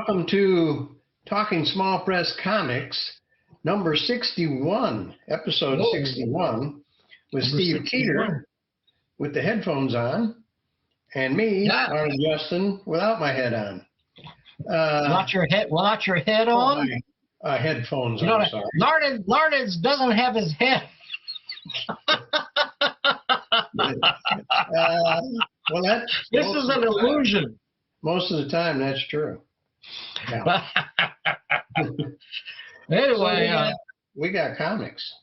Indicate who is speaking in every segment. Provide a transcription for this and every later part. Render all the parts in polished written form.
Speaker 1: welcome to Talking Small Press Comics, number 61, episode 61, with Steve Keeter with the headphones on, and me, Larned Justin, without my head on.
Speaker 2: Without your head on?
Speaker 1: My headphones on, sorry.
Speaker 2: Larned doesn't have his head.
Speaker 1: Well,
Speaker 2: this is an illusion.
Speaker 1: Most of the time, that's true. Yeah.
Speaker 2: Anyway,
Speaker 1: so we got comics.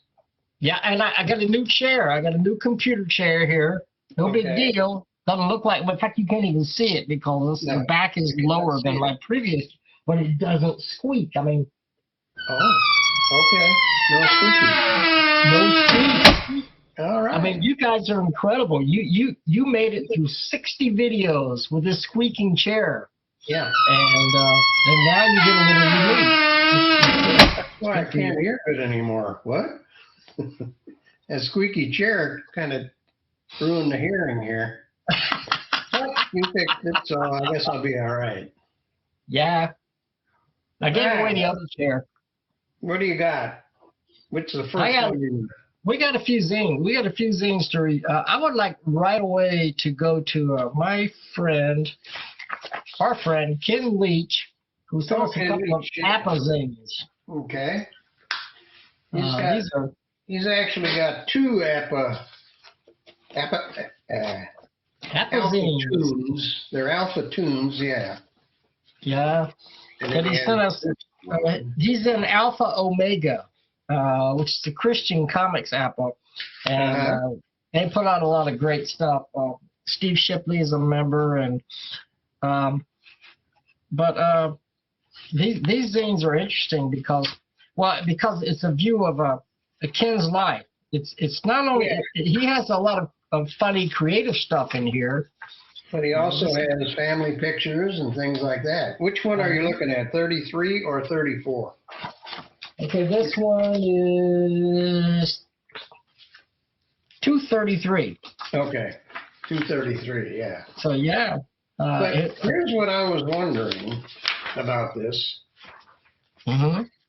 Speaker 2: Yeah, and I got a new chair. I got a new computer chair here. No big deal. Doesn't look like, in fact, you can't even see it because the back is lower than my previous, but it doesn't squeak. I mean.
Speaker 1: Oh, okay. No squeaking.
Speaker 2: No squeak.
Speaker 1: All right.
Speaker 2: I mean, you guys are incredible. You made it through 60 videos with this squeaking chair.
Speaker 1: Yeah.
Speaker 2: And now you get a little relief.
Speaker 1: That's why I can't hear it anymore. What? That squeaky chair kind of ruined the hearing here. But you fixed it, so I guess I'll be all right.
Speaker 2: Yeah. I gave away the other chair.
Speaker 1: What do you got? Which is the first one?
Speaker 2: We got a few zines. We got a few zines to read. I would like right away to go to our friend, Ken Leach, who sent us a couple of Appa zines.
Speaker 1: Okay. He's actually got two Appa tunes. They're alpha tunes, yeah.
Speaker 2: Yeah. And he sent us, he's in Alpha Omega, which is the Christian Comics Appa. And they put out a lot of great stuff. Steve Shipley is a member, and these zines are interesting because it's a view of a Ken's life. It's not only he has a lot of funny creative stuff in here,
Speaker 1: but he also has family pictures and things like that. Which one are you looking at, 33 or 34?
Speaker 2: Okay, this one is 233.
Speaker 1: Okay, 233, yeah.
Speaker 2: So, yeah.
Speaker 1: But here's what I was wondering about this.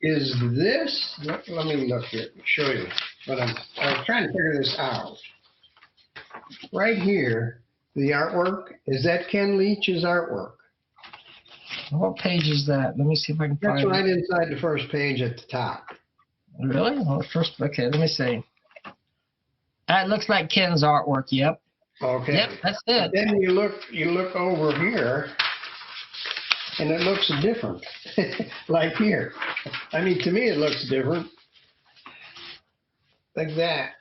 Speaker 1: Is this, let me look here, show you. But I was trying to figure this out. Right here, the artwork, is that Ken Leach's artwork?
Speaker 2: What page is that? Let me see if I can find it.
Speaker 1: That's right inside the first page at the top.
Speaker 2: Really? Okay, let me see. That looks like Ken's artwork, yep.
Speaker 1: Okay.
Speaker 2: Yep, that's it.
Speaker 1: Then you look over here, and it looks different. Like here. I mean, to me, it looks different. Like that.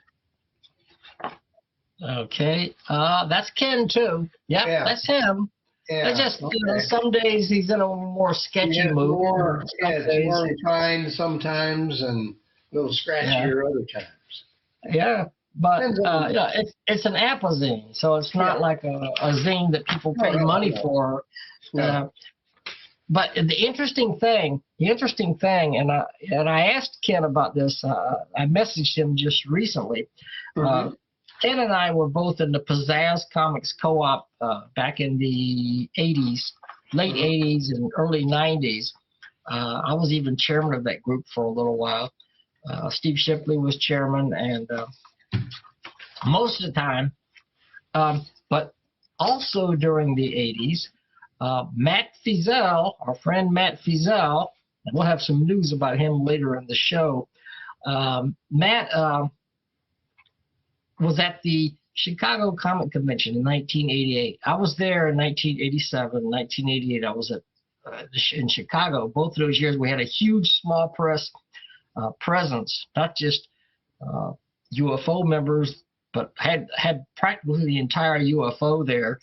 Speaker 2: Okay. That's Ken, too. Yep, that's him.
Speaker 1: Yeah.
Speaker 2: It's just, some days he's in a more sketchy mood.
Speaker 1: It's more refined sometimes and a little scratchier other times.
Speaker 2: Yeah. But it's an Appa zine, so it's not like a zine that people pay money for. But the interesting thing, and I asked Ken about this. I messaged him just recently. Ken and I were both in the Pizzazz Comics Co-op back in the 80s, late 80s and early 90s. I was even chairman of that group for a little while. Steve Shipley was chairman, and most of the time, but also during the 80s, Matt Feazell, our friend Matt Feazell, and we'll have some news about him later in the show. Matt was at the Chicago Comic Convention in 1988. I was there in 1987. 1988, I was in Chicago. Both of those years, we had a huge small press presence, not just UFO members, but had practically the entire UFO there,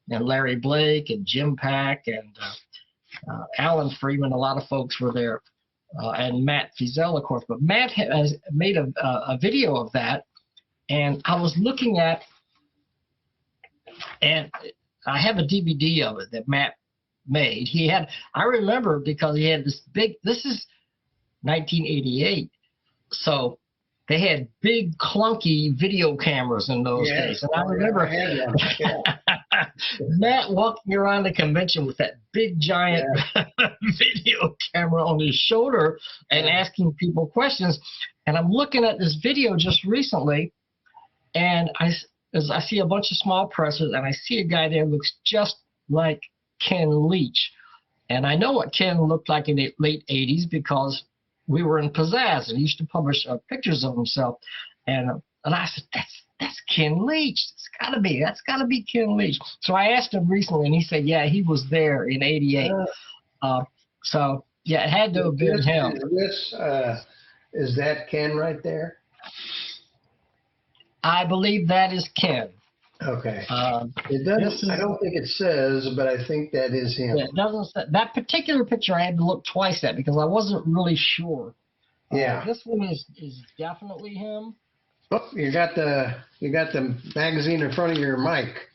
Speaker 2: and Larry Blake and Jim Pack and Alan Freeman. A lot of folks were there, and Matt Feazell, of course. But Matt has made a video of that, and I was looking at, and I have a DVD of it that Matt made. I remember because he had this big. This is 1988, so they had big clunky video cameras in those days. And I remember Matt walking around the convention with that big giant video camera on his shoulder and asking people questions. And I'm looking at this video just recently, and I see a bunch of small pressers, and I see a guy there who looks just like Ken Leach. And I know what Ken looked like in the late 80s because we were in Pizzazz, and he used to publish pictures of himself. And I said, that's Ken Leach. That's gotta be Ken Leach. So I asked him recently, and he said, yeah, he was there in '88. So yeah, it had to have been him.
Speaker 1: Is that Ken right there?
Speaker 2: I believe that is Ken.
Speaker 1: Okay. It doesn't. I don't think it says, but I think that is him.
Speaker 2: Yeah, it doesn't say, that particular picture I had to look twice at because I wasn't really sure.
Speaker 1: Yeah.
Speaker 2: This one is definitely him.
Speaker 1: Oh, you got the magazine in front of your mic.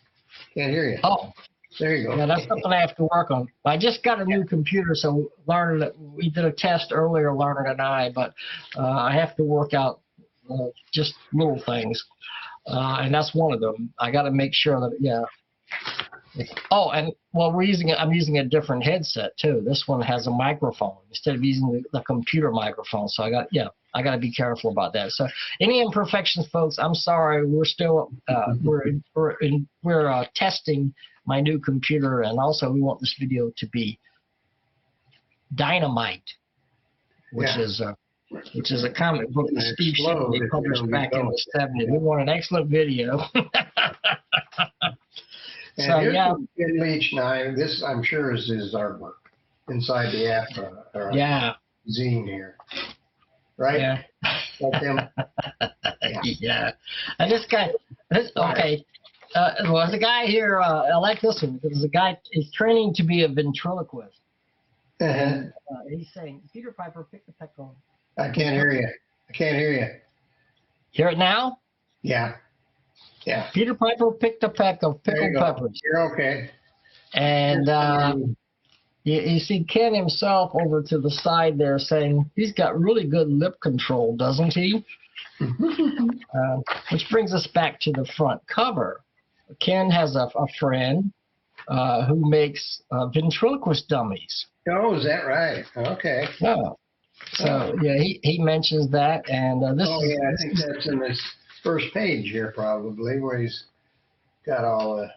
Speaker 1: Can't hear you.
Speaker 2: Oh.
Speaker 1: There you go.
Speaker 2: Yeah, that's something I have to work on. I just got a new computer, so we did a test earlier, Larned and I, but I have to work out just little things. And that's one of them. I got to make sure that, Oh, and well, I'm using a different headset too. This one has a microphone instead of using the computer microphone. So I got to be careful about that. So any imperfections, folks, I'm sorry. We're still we're testing my new computer, and also we want this video to be dynamite, which is a comic book that Steve Shepard published back in the 70s. We want an excellent video. So
Speaker 1: Ken Leach now. This I'm sure is his artwork inside the zine here, right?
Speaker 2: Yeah.
Speaker 1: That's him.
Speaker 2: Yeah. And this guy, okay. Well, the guy here, I like this one because the guy is training to be a ventriloquist. And he's saying, Peter Piper, pick the peck on.
Speaker 1: I can't hear you.
Speaker 2: Hear it now?
Speaker 1: Yeah. Yeah.
Speaker 2: Peter Piper picked a peck of pickled peppers.
Speaker 1: You're okay.
Speaker 2: And you see Ken himself over to the side there saying, he's got really good lip control, doesn't he? Which brings us back to the front cover. Ken has a friend who makes ventriloquist dummies.
Speaker 1: Oh, is that right? Okay.
Speaker 2: Yeah. So, he mentions that. And this
Speaker 1: I think that's in this first page here, probably, where he's got all the,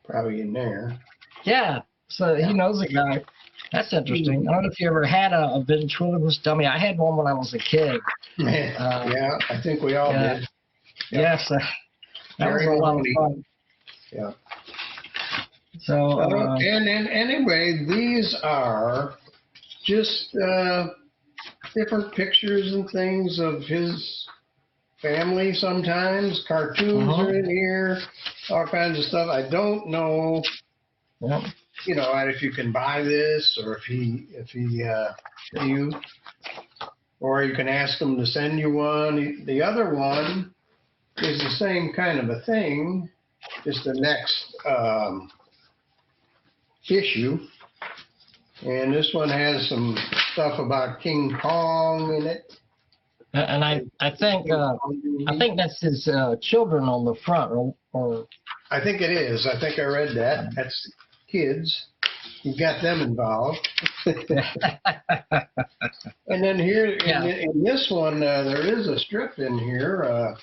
Speaker 1: probably in there.
Speaker 2: Yeah. So he knows a guy. That's interesting. I don't know if you ever had a ventriloquist dummy. I had one when I was a kid.
Speaker 1: Yeah, I think we all did.
Speaker 2: Yes. That was a lot of fun.
Speaker 1: Yeah.
Speaker 2: So,
Speaker 1: and anyway, these are just different pictures and things of his family sometimes. Cartoons are in here, all kinds of stuff. I don't know, if you can buy this or if you, or you can ask them to send you one. The other one is the same kind of a thing, just the next issue. And this one has some stuff about King Kong in it.
Speaker 2: And I think that's his children on the front, or
Speaker 1: I think it is. I think I read that. That's kids. You've got them involved. And then here in this one, there is a strip in here.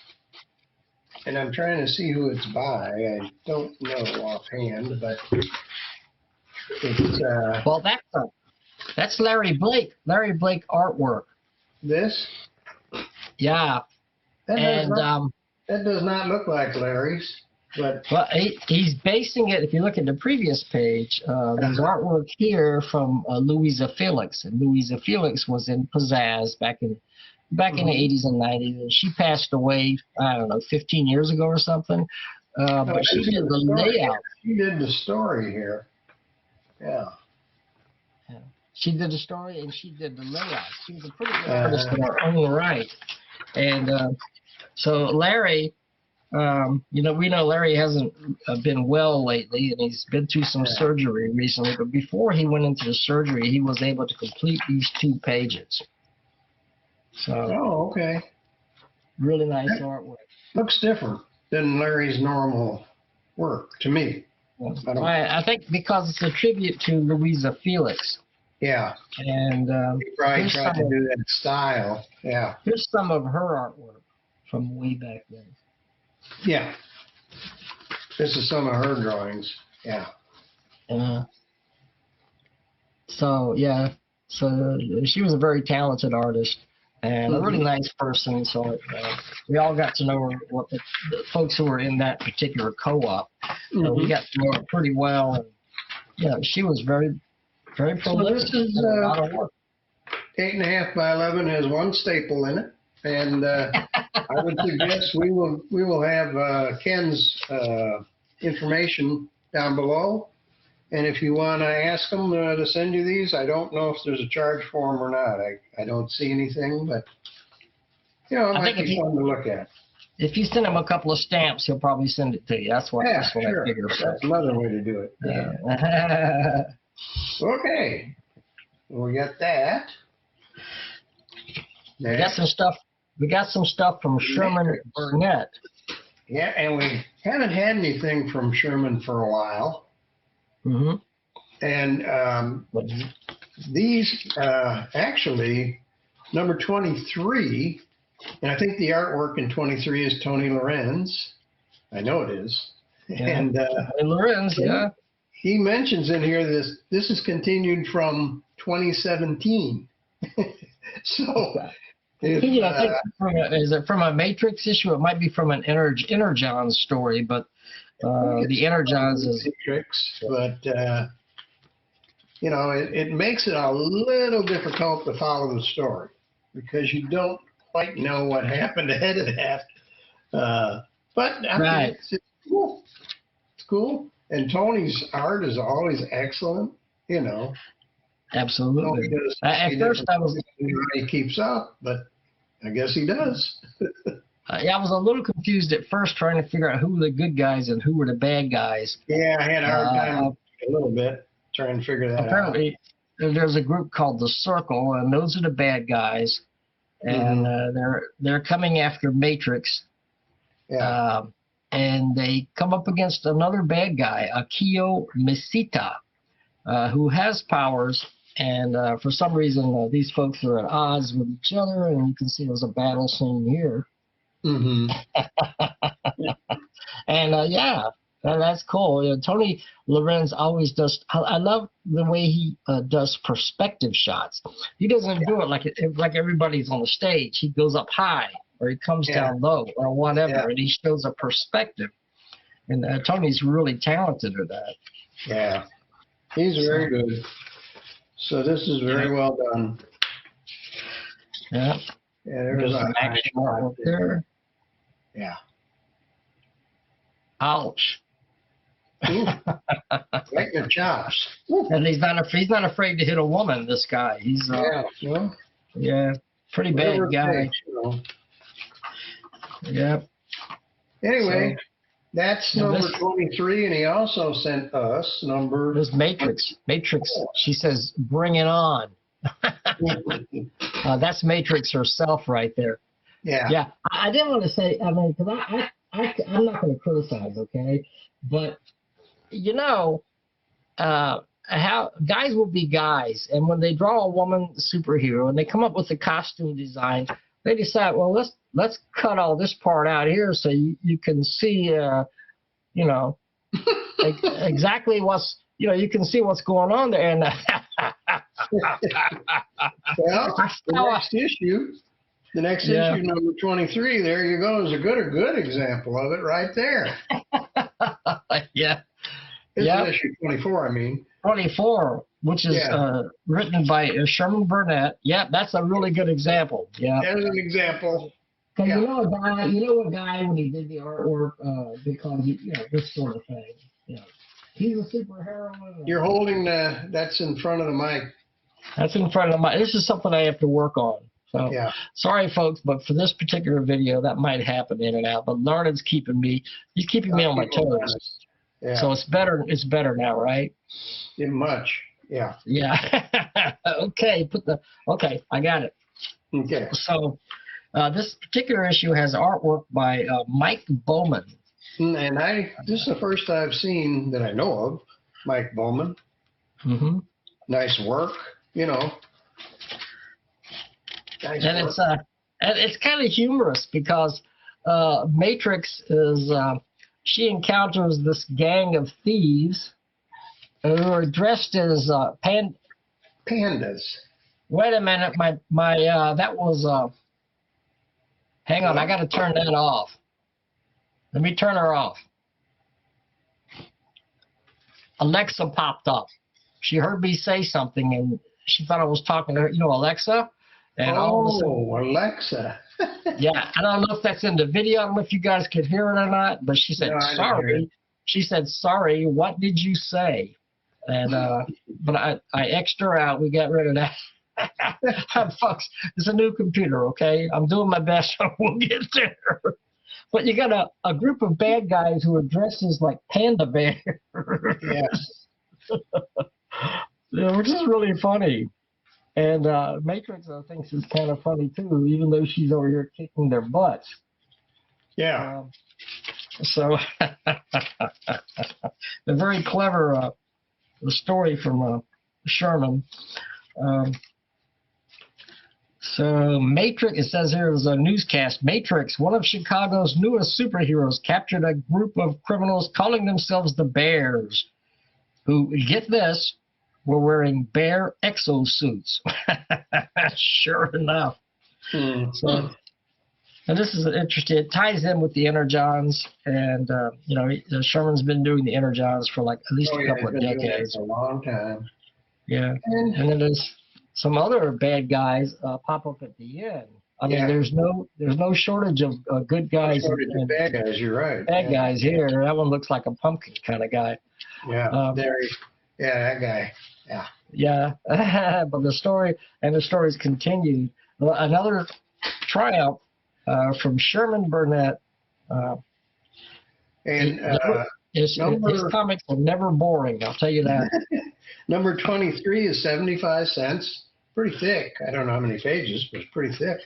Speaker 1: And I'm trying to see who it's by. I don't know offhand, but it's
Speaker 2: well, that's Larry Blake. Larry Blake artwork.
Speaker 1: This?
Speaker 2: Yeah.
Speaker 1: That does not look like Larry's. But
Speaker 2: well, he's basing it. If you look at the previous page, there's artwork here from Louisa Felix, and Louisa Felix was in Pizzazz back in the 80s and 90s, and she passed away, I don't know, 15 years ago or something. But she did the layout.
Speaker 1: She did the story here. Yeah.
Speaker 2: She did the story and she did the layout. She was a pretty good artist in her own right. And so Larry, we know Larry hasn't been well lately, and he's been through some surgery recently. But before he went into the surgery, he was able to complete these 2 pages. So.
Speaker 1: Oh, okay.
Speaker 2: Really nice artwork.
Speaker 1: Looks different than Larry's normal work to me.
Speaker 2: I think because it's a tribute to Louisa Felix.
Speaker 1: Yeah.
Speaker 2: And
Speaker 1: he probably tried to do that style. Yeah.
Speaker 2: Here's some of her artwork from way back then.
Speaker 1: Yeah. This is some of her drawings. Yeah.
Speaker 2: So she was a very talented artist and a really nice person. So we all got to know her, the folks who were in that particular co-op. We got to know her pretty well. And, yeah, she was very, very prolific.
Speaker 1: So this is 8.5 by 11 has one staple in it, and I would suggest we will have Ken's information down below. And if you want to ask them to send you these, I don't know if there's a charge for them or not. I don't see anything, but, it might be fun to look at.
Speaker 2: If you send him a couple of stamps, he'll probably send it to you. That's what I figure.
Speaker 1: That's another way to do it.
Speaker 2: Yeah.
Speaker 1: Okay. We got that.
Speaker 2: We got some stuff from Sherman Burnett.
Speaker 1: Yeah, and we haven't had anything from Sherman for a while.
Speaker 2: Mm-hmm.
Speaker 1: And these actually, number 23, and I think the artwork in 23 is Tony Lorenz. I know it is.
Speaker 2: Yeah.
Speaker 1: And
Speaker 2: Lorenz, yeah.
Speaker 1: He mentions in here this is continued from 2017. So, is it from a Matrix issue? It might be from an Energon story, but the Energons is Matrix, but it makes it a little difficult to follow the story because you don't quite know what happened ahead of that. But I mean, it's cool. It's cool. And Tony's art is always excellent,
Speaker 2: Absolutely.
Speaker 1: He keeps up, but I guess he does.
Speaker 2: I was a little confused at first trying to figure out who were the good guys and who were the bad guys.
Speaker 1: Yeah, I had a hard time a little bit trying to figure that out.
Speaker 2: Apparently, there's a group called the Circle, and those are the bad guys, and they're coming after Matrix.
Speaker 1: Yeah.
Speaker 2: And they come up against another bad guy, Akio Misita, who has powers, and for some reason these folks are at odds with each other, and you can see there's a battle scene here.
Speaker 1: Mm-hmm.
Speaker 2: And that's cool. Tony Lorenz always does. I love the way he does perspective shots. He doesn't do it like everybody's on the stage. He goes up high, or he comes down low, or whatever, and he shows a perspective. And Tony's really talented at that.
Speaker 1: Yeah, he's very good. So this is very well done.
Speaker 2: Yeah.
Speaker 1: Yeah, there's
Speaker 2: an action mark there.
Speaker 1: Yeah.
Speaker 2: Ouch.
Speaker 1: Like your chops.
Speaker 2: And he's not afraid to hit a woman, this guy. He's pretty bad guy. Yeah.
Speaker 1: Anyway, that's number 23, and he also sent us number...
Speaker 2: This Matrix. She says, bring it on. That's Matrix herself right there.
Speaker 1: Yeah.
Speaker 2: Yeah. I didn't want to say, because I'm not going to criticize, okay? But, how guys will be guys, and when they draw a woman superhero and they come up with a costume design, they decide, well, let's cut all this part out here so you can see, exactly what's, you can see what's going on there. And
Speaker 1: well, the next issue, number 23, there you go, is a good example of it right there.
Speaker 2: Yeah.
Speaker 1: This is issue 24, I mean.
Speaker 2: 24, which is written by Sherman Burnett. Yeah, that's a really good example. Yeah.
Speaker 1: There's an example.
Speaker 2: Because you know a guy when he did the artwork, because this sort of thing. He's a superhero.
Speaker 1: You're holding that's in front of the mic.
Speaker 2: That's in front of the mic. This is something I have to work on. So sorry, folks, but for this particular video, that might happen in and out. But Larned's keeping me on my toes. Yeah. So it's better. It's better now, right?
Speaker 1: Much. Yeah.
Speaker 2: Yeah. Okay. I got it.
Speaker 1: Okay.
Speaker 2: So This particular issue has artwork by Mike Bowman.
Speaker 1: And this is the first I've seen that I know of, Mike Bowman.
Speaker 2: Mm-hmm.
Speaker 1: Nice work, you know. Nice
Speaker 2: And
Speaker 1: work.
Speaker 2: it's kind of humorous because Matrix is she encounters this gang of thieves who are dressed as
Speaker 1: Pandas.
Speaker 2: Wait a minute, my that was hang on, I got to turn that off. Let me turn her off. Alexa popped up. She heard me say something and she thought I was talking to her. You know, Alexa? And all of a sudden,
Speaker 1: Alexa.
Speaker 2: yeah, I don't know if that's in the video. I don't know if you guys could hear it or not, but she said,
Speaker 1: No, I didn't hear
Speaker 2: sorry.
Speaker 1: it.
Speaker 2: She said, sorry, what did you say? And but I X'd her out. We got rid of that. Folks, it's a new computer, okay? I'm doing my best. We'll get there. But you got a group of bad guys who are dressed as like panda bears.
Speaker 1: Yes.
Speaker 2: Yeah, which is really funny. And Matrix, I think, is kind of funny too, even though she's over here kicking their butts.
Speaker 1: Yeah.
Speaker 2: So, a very clever story from Sherman. So Matrix, it says here is a newscast. Matrix, one of Chicago's newest superheroes, captured a group of criminals calling themselves the Bears, who, get this, were wearing bear exosuits. Sure enough.
Speaker 1: Mm.
Speaker 2: So, and this is interesting. It ties in with the Energons, and you know, Sherman's been doing the Energons for like at least a couple of decades.
Speaker 1: For a long time.
Speaker 2: Yeah, and then there's some other bad guys pop up at the end. I mean, there's no shortage of good guys.
Speaker 1: And bad guys, you're right.
Speaker 2: Bad guys here. That one looks like a pumpkin kind of guy.
Speaker 1: Yeah, that guy. Yeah.
Speaker 2: Yeah, but the stories continue. Another triumph from Sherman Burnett. His comics are never boring, I'll tell you that.
Speaker 1: Number 23 is 75 cents. Pretty thick. I don't know how many pages, but it's pretty thick.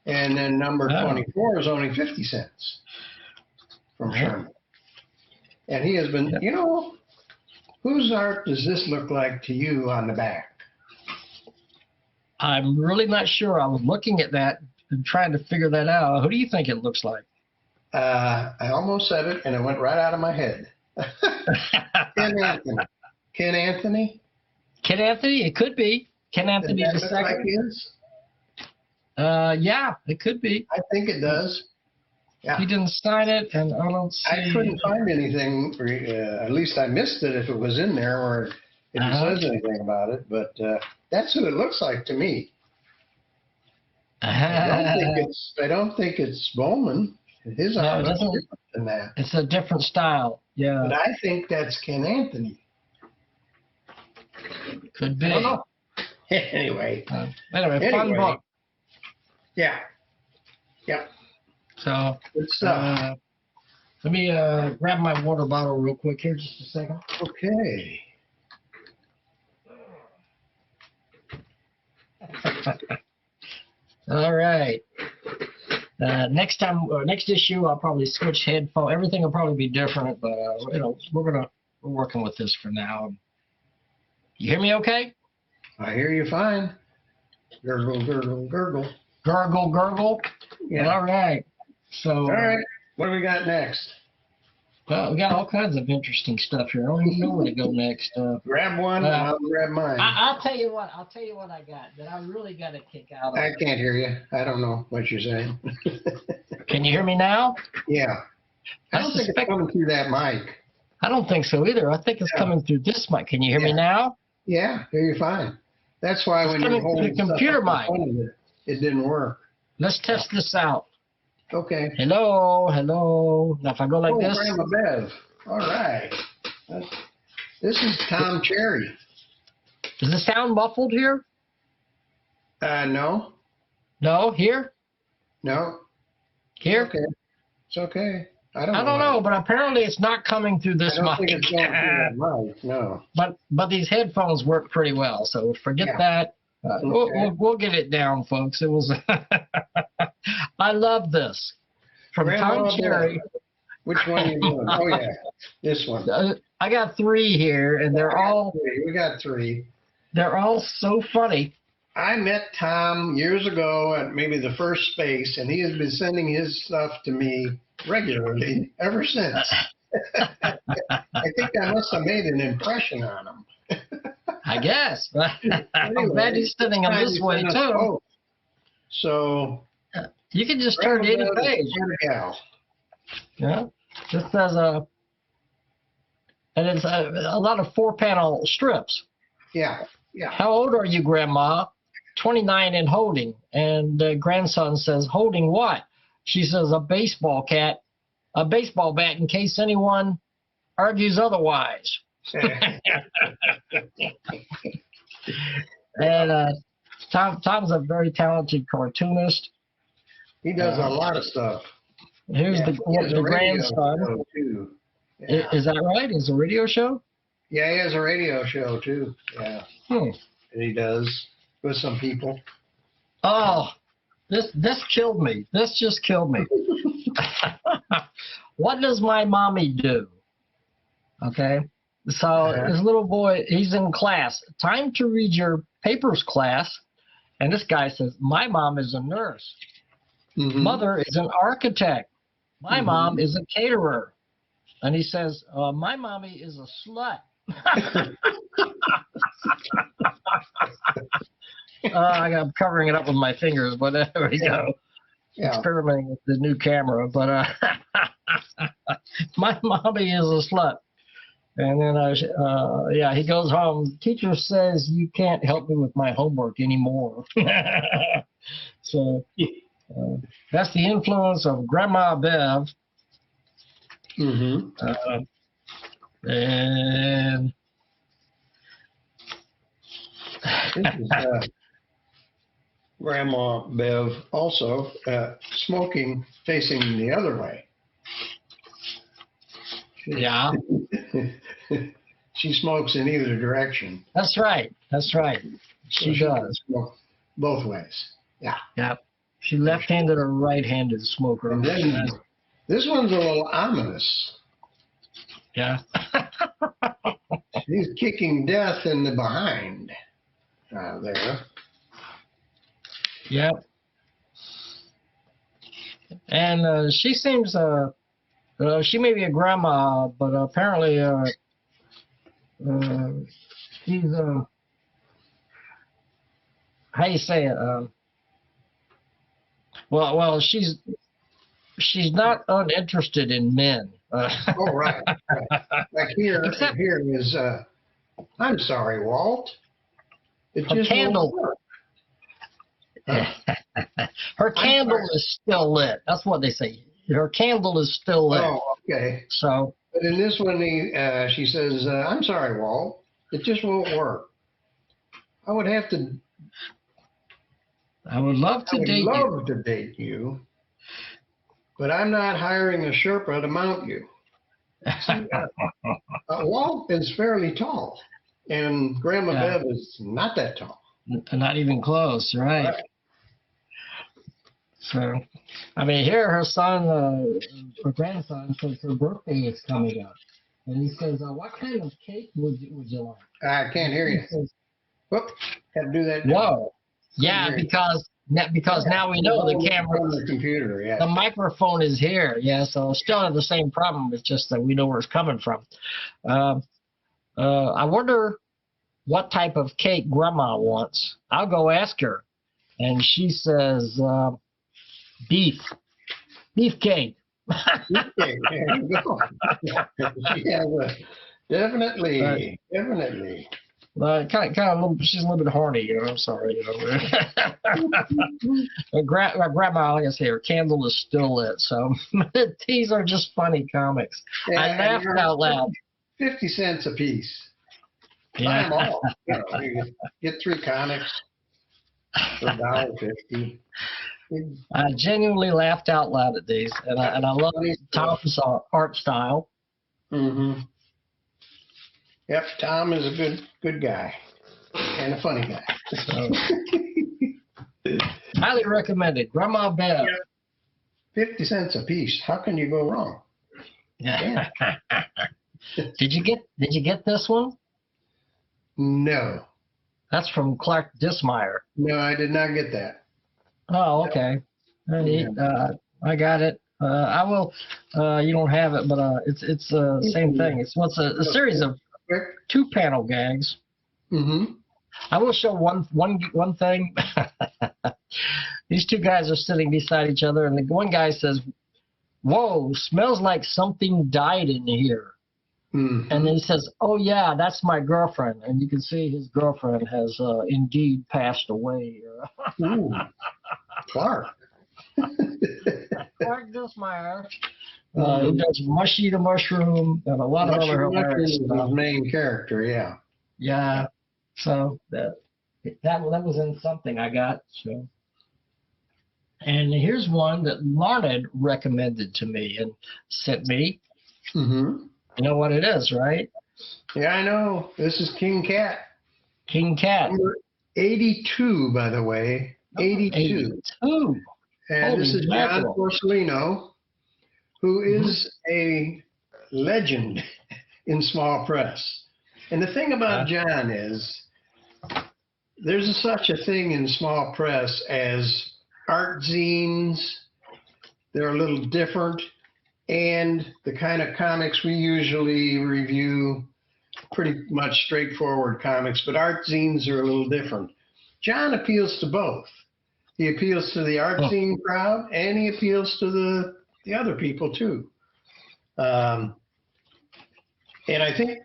Speaker 1: And then number 24 is only 50 cents from Sherman. And he has been, you know, whose art does this look like to you on the back?
Speaker 2: I'm really not sure. I was looking at that and trying to figure that out. Who do you think it looks like?
Speaker 1: I almost said it, and it went right out of my head. Ken Anthony. Ken Anthony?
Speaker 2: Ken Anthony? It could be. Ken Anthony the second.
Speaker 1: Like his?
Speaker 2: Yeah, it could be.
Speaker 1: I think it does. Yeah.
Speaker 2: He didn't sign it, and I don't see.
Speaker 1: I couldn't find anything. At least I missed it if it was in there, or if it says anything about it. But that's who it looks like to me. I don't think it's Bowman. His art is different than that.
Speaker 2: It's a different style. Yeah.
Speaker 1: But I think that's Ken Anthony.
Speaker 2: Could be.
Speaker 1: I don't know. Anyway,
Speaker 2: fun book.
Speaker 1: Yeah. Yep.
Speaker 2: So,
Speaker 1: good stuff.
Speaker 2: Let me grab my water bottle real quick here, just a second.
Speaker 1: Okay.
Speaker 2: All right. Next issue, I'll probably switch headphone. Everything will probably be different, but you know, we're working with this for now. You hear me okay?
Speaker 1: I hear you fine. Gurgle, gurgle, gurgle.
Speaker 2: Gurgle, gurgle.
Speaker 1: Yeah.
Speaker 2: All right. So.
Speaker 1: All right. What do we got next?
Speaker 2: Well, we got all kinds of interesting stuff here. I don't even know where to go next.
Speaker 1: Grab one, and I'll grab mine.
Speaker 2: I'll tell you what I got that I really got a kick out of.
Speaker 1: I can't hear you. I don't know what you're saying.
Speaker 2: Can you hear me now?
Speaker 1: Yeah. I don't think it's coming through that mic.
Speaker 2: I don't think so either. I think it's coming through this mic. Can you hear me now?
Speaker 1: Yeah, hear you fine. That's why when you're holding
Speaker 2: the computer mic,
Speaker 1: it didn't work.
Speaker 2: Let's test this out.
Speaker 1: Okay.
Speaker 2: Hello, hello. Now if I go like this.
Speaker 1: Grandma Bev. All right. This is Tom Cherry.
Speaker 2: Does the sound muffled here?
Speaker 1: No.
Speaker 2: No, here?
Speaker 1: No.
Speaker 2: Here?
Speaker 1: Okay. It's okay. I don't
Speaker 2: know, but apparently it's not coming through this mic.
Speaker 1: I don't think it's going through that mic, no.
Speaker 2: But these headphones work pretty well, so forget that. We'll get it down, folks. It was I love this. From
Speaker 1: Grandma
Speaker 2: Tom Cherry.
Speaker 1: Which one are you doing? Oh, yeah, this one.
Speaker 2: I got 3 here, and they're all.
Speaker 1: We got 3.
Speaker 2: They're all so funny.
Speaker 1: I met Tom years ago at maybe the first space, and he has been sending his stuff to me regularly ever since. I think I must have made an impression on him.
Speaker 2: I guess.
Speaker 1: Anyway,
Speaker 2: I'm glad he's sending them this way, too.
Speaker 1: So.
Speaker 2: You can just turn to any page. Yeah. This says and it's a lot of 4-panel strips.
Speaker 1: Yeah. Yeah.
Speaker 2: How old are you, Grandma? 29 and holding. And grandson says, holding what? She says, a baseball bat in case anyone argues otherwise. And Tom's a very talented cartoonist.
Speaker 1: He does a lot of stuff.
Speaker 2: Here's the grandson.
Speaker 1: Yeah.
Speaker 2: Is that right? Is it a radio show?
Speaker 1: Yeah, he has a radio show too. Yeah. And he does with some people.
Speaker 2: Oh, this killed me. This just killed me. What does my mommy do? Okay. So this little boy, he's in class. Time to read your papers, class. And this guy says, my mom is a nurse. Mother is an architect. My mom is a caterer. And he says, my mommy is a slut. I'm covering it up with my fingers, but there we go. Yeah. Experimenting with the new camera. But my mommy is a slut. And then, he goes home. Teacher says you can't help me with my homework anymore. So that's the influence of Grandma Bev. And
Speaker 1: this is Grandma Bev also smoking facing the other way.
Speaker 2: Yeah.
Speaker 1: She smokes in either direction.
Speaker 2: That's right. That's right. She does.
Speaker 1: Smoke both ways. Yeah.
Speaker 2: Yeah. She left-handed or right-handed smoker.
Speaker 1: And then this one's a little ominous.
Speaker 2: Yeah.
Speaker 1: She's kicking death in the behind there.
Speaker 2: Yep. And she seems, she may be a grandma, but apparently she's, how you say it? Well, she's not uninterested in men.
Speaker 1: Oh, right. Like here is, I'm sorry, Walt. It just
Speaker 2: candle.
Speaker 1: won't work.
Speaker 2: Her candle is still lit. That's what they say. Her candle is still lit.
Speaker 1: Oh, okay.
Speaker 2: So.
Speaker 1: But in this one, she says, I'm sorry, Walt. It just won't work. I would love to date you, but I'm not hiring a Sherpa to mount you. Walt is fairly tall, and Grandma Bev is not that tall.
Speaker 2: Not even close, right? So, I mean, here her son, her grandson, says her birthday is coming up. And he says, what kind of cake would you like?
Speaker 1: I can't hear you. Whoop, have to do that.
Speaker 2: Whoa. Yeah, because now we know the camera,
Speaker 1: the computer,
Speaker 2: the microphone is here. Yeah, so still have the same problem. It's just that we know where it's coming from. I wonder what type of cake Grandma wants. I'll go ask her. And she says, beef cake.
Speaker 1: Beef cake, there you go. Definitely.
Speaker 2: Kind of she's a little bit horny, I'm sorry. Grandma, like I say, her candle is still lit. So these are just funny comics. Yeah, I laughed out loud.
Speaker 1: 50 cents a piece.
Speaker 2: Yeah.
Speaker 1: Buy them all. You get 3 comics for $1.50.
Speaker 2: I genuinely laughed out loud at these, and I love Tom's art style.
Speaker 1: Yep, Tom is a good guy and a funny guy.
Speaker 2: Highly recommended. Grandma Bev.
Speaker 1: 50 cents a piece. How can you go wrong?
Speaker 2: Yeah. Did you get this one?
Speaker 1: No.
Speaker 2: That's from Clark Dismeyer.
Speaker 1: No, I did not get that.
Speaker 2: Oh, okay. I got it. I will. You don't have it, but it's the same thing. It's a series of 2-panel gags.
Speaker 1: Mm-hmm.
Speaker 2: I will show one thing. These two guys are sitting beside each other, and the one guy says, "Whoa, smells like something died in here."
Speaker 1: Mm-hmm.
Speaker 2: And then he says, "Oh yeah, that's my girlfriend," and you can see his girlfriend has indeed passed away.
Speaker 1: Ooh, Clark.
Speaker 2: Clark Dismeyer. Who does Mushy the Mushroom and a lot of other hilarious stuff.
Speaker 1: His main character, yeah.
Speaker 2: Yeah. So that was in something I got. So. And here's one that Larned recommended to me and sent me.
Speaker 1: Mm-hmm.
Speaker 2: You know what it is, right?
Speaker 1: Yeah, I know. This is King Cat.
Speaker 2: King Cat.
Speaker 1: Number 82, by the way. 82.
Speaker 2: 82.
Speaker 1: And
Speaker 2: Holy
Speaker 1: this is John
Speaker 2: mackerel.
Speaker 1: Porcellino, who is a legend in small press. And the thing about John is there's such a thing in small press as art zines. They're a little different. And the kind of comics we usually review, pretty much straightforward comics, but art zines are a little different. John appeals to both. He appeals to the art zine crowd, and he appeals to the other people too. And I think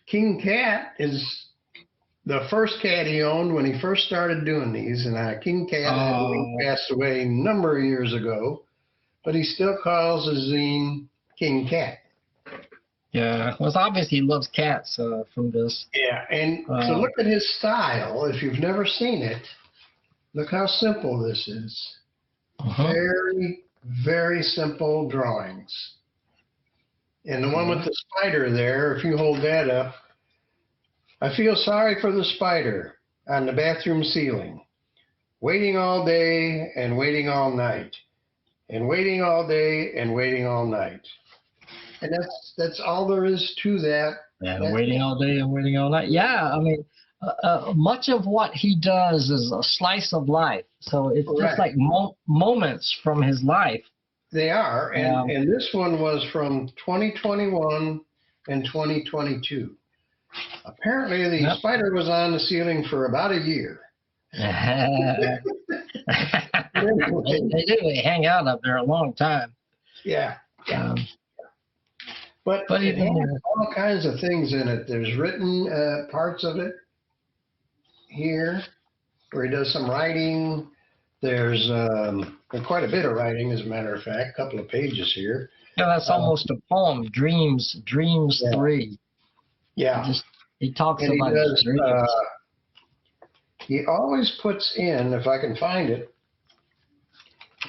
Speaker 1: King Cat is the first cat he owned when he first started doing these. And King Cat passed away a number of years ago, but he still calls his zine King Cat.
Speaker 2: Yeah, well, obviously he loves cats from this.
Speaker 1: Yeah, and to look at his style, if you've never seen it, look how simple this is. Very, very simple drawings. And the one with the spider there, if you hold that up, I feel sorry for the spider on the bathroom ceiling, waiting all day and waiting all night, and waiting all day and waiting all night. And that's all there is to that.
Speaker 2: Yeah, waiting all day and waiting all night. Yeah, I mean, much of what he does is a slice of life. So it's just like moments from his life.
Speaker 1: They are. And this one was from 2021 and 2022. Apparently, the spider was on the ceiling for about a year.
Speaker 2: They do. They hang out up there a long time.
Speaker 1: Yeah. But it has all kinds of things in it. There's written parts of it here where he does some writing. There's quite a bit of writing, as a matter of fact, a couple of pages here.
Speaker 2: Yeah, that's almost a poem, Dreams 3.
Speaker 1: Yeah.
Speaker 2: He talks
Speaker 1: and
Speaker 2: about his dreams.
Speaker 1: He always puts in, if I can find it,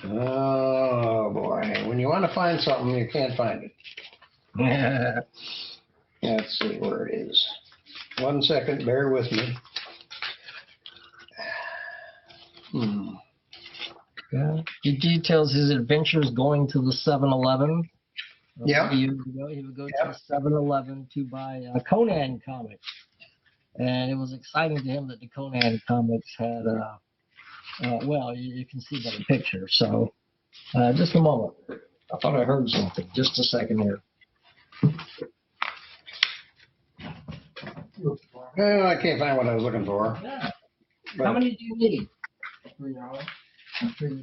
Speaker 1: oh boy, when you want to find something, you can't find it. Let's see where it is. 1 second, bear with me.
Speaker 2: He details his adventures going to the 7-Eleven.
Speaker 1: Yeah.
Speaker 2: He would go to the 7-Eleven to buy Conan comics. And it was exciting to him that the Conan comics had, well, you can see by the picture. So just a moment. I thought I heard something. Just a second here.
Speaker 1: Well, I can't find what I was looking for.
Speaker 2: Yeah. How many do you need? 3 hours.